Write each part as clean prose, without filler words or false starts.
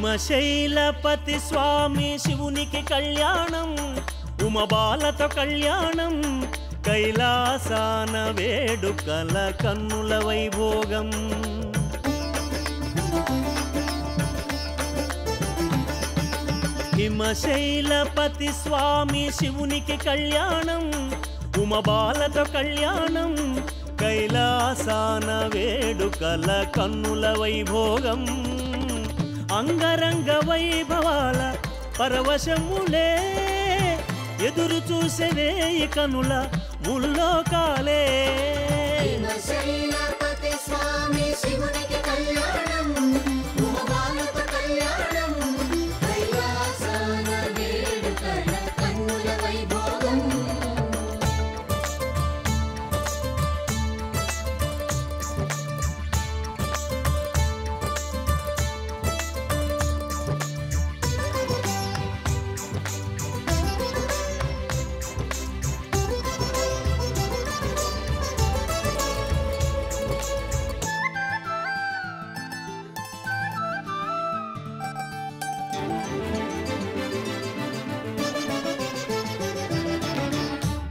హిమశైలపతి స్వామి శివునికి కళ్యాణం, ఉమబాలతో కళ్యాణం, కైలాసాన వేడుకల కన్నుల వైభోగం. హిమశైలపతి స్వామి శివునికి కళ్యాణం, ఉమబాలతో కళ్యాణం, కైలాసాన వేడుకల కన్నుల వైభోగం. అంగరంగ వైభవాల పరవశములే ఎదురు చూసే వేయి కనుల ముల్లోకాలే. హిమశైలపతి స్వామి శివునికి కళ్యాణం, ఉమబాలతో కళ్యాణం, కైలాసాన వేడుకల కన్నుల వైభోగం.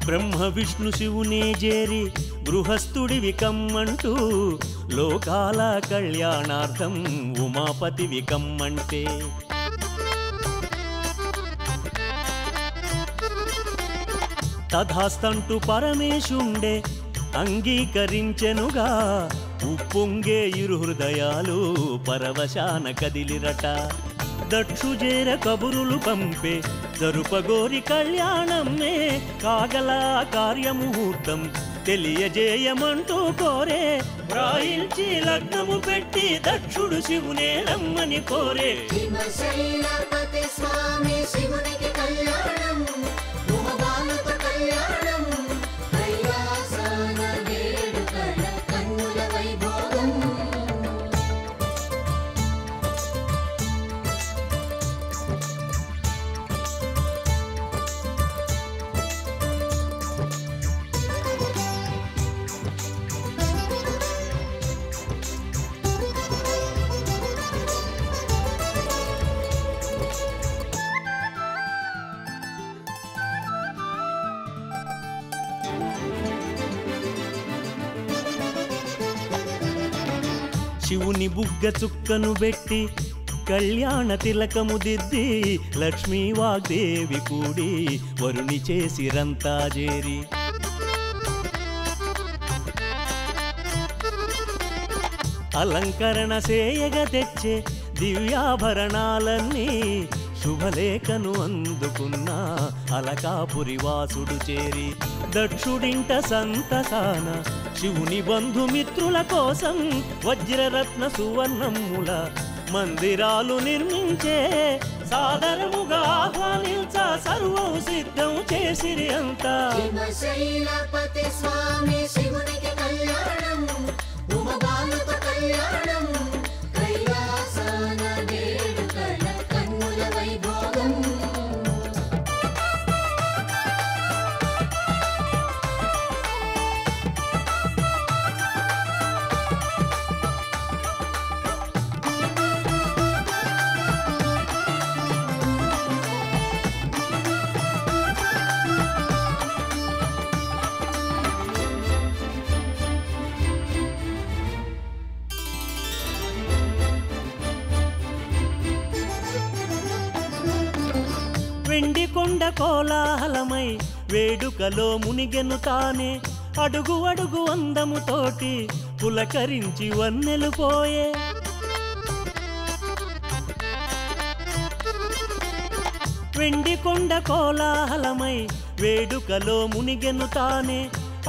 బ్రహ్మ విష్ణు శివునే చేరి గృహస్థుడివి కమ్మంటూ లోకాల కళ్యాణార్థం ఉమాపతివి కమ్మంటే. తథాస్తంటూ పరమేశుండే అంగీకరించెనుగా, ఉప్పొంగే ఇరు హృదయాలు పరవశాన కదిలిరట. దక్షుజేర కబురులు పంపే జరుపగోరి కళ్యాణమే, కాగల కార్యముహూర్తం తెలియజేయమంటూ కోరే. రాయిల్చి లగ్నము పెట్టి దక్షుడు శివునే రమ్మని కోరే. హిమశైలపతి స్వామి శివునికి కళ్యాణం, ఉమబాలతో కళ్యాణం, కైలాసాన వేడుకల కన్నుల వైభోగం. శివుని బుగ్గ చుక్కను పెట్టి కళ్యాణ తిలకము దిద్ది, లక్ష్మీ వాగ్దేవి కూడి వరుని చేసిరంతా చేరి. అలంకరణ సేయగ తెచ్చే దివ్యాభరణాలన్నీ శుభలేఖను అందుకున్న అలకాపురి వాసుడు చేరి. దక్షుడింట సంతసాన శివుని బంధుమిత్రుల కోసం వజ్రరత్న సువర్ణముల మందిరాలు నిర్మించే. సాదరముగా ఆహ్వానించ సర్వం సిద్ధం చేసిరి అంతా. హిమశైలపతి స్వామి శివునికి కళ్యాణం, ఉమబాలతో కళ్యాణం, కైలాసాన వేడుకల కన్నుల వైభోగం. వెండి కొండ కోలాహలమై వేడుకలో మునిగెను తానే. అడుగు అడుగు అందముతోటి పులకరించి వన్నెలు పోయే. వెండి కొండ కోలాహలమై వేడుకలో మునిగెను తానే.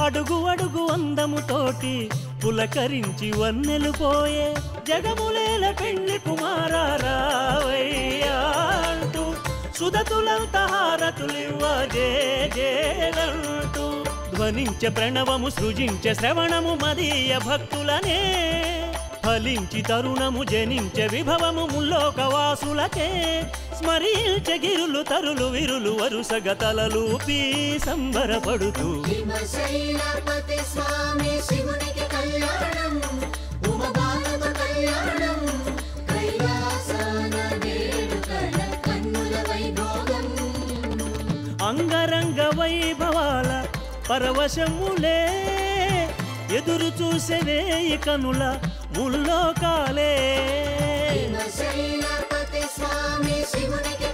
అడుగు అడుగు అందముతోటి పులకరించి వన్నెలు పోయే. జగములేల పెళ్లి కుమారారావయ్యా అంటూ సుదతులంత హారతులివ్వ జేజేలంటూ ధ్వనించే ప్రణవము సృజించే శ్రవణము మదీయ భక్తులనే. ఫలించి తరుణము జనించే విభవము ముల్లోకవాసులకే. స్మరించే గిరులు తరులు విరులు వరుసగ తలలూపి సంబరపడుతూ. హిమశైలపతి స్వామి శివునికి కళ్యాణం, ఉమబాలతో కళ్యాణం, కైలాసాన పరవశములే ఎదురు చూసెనే ఈ కనుల ముల్లోకాలే శ్రీశైలపతి స్వామి శివునికి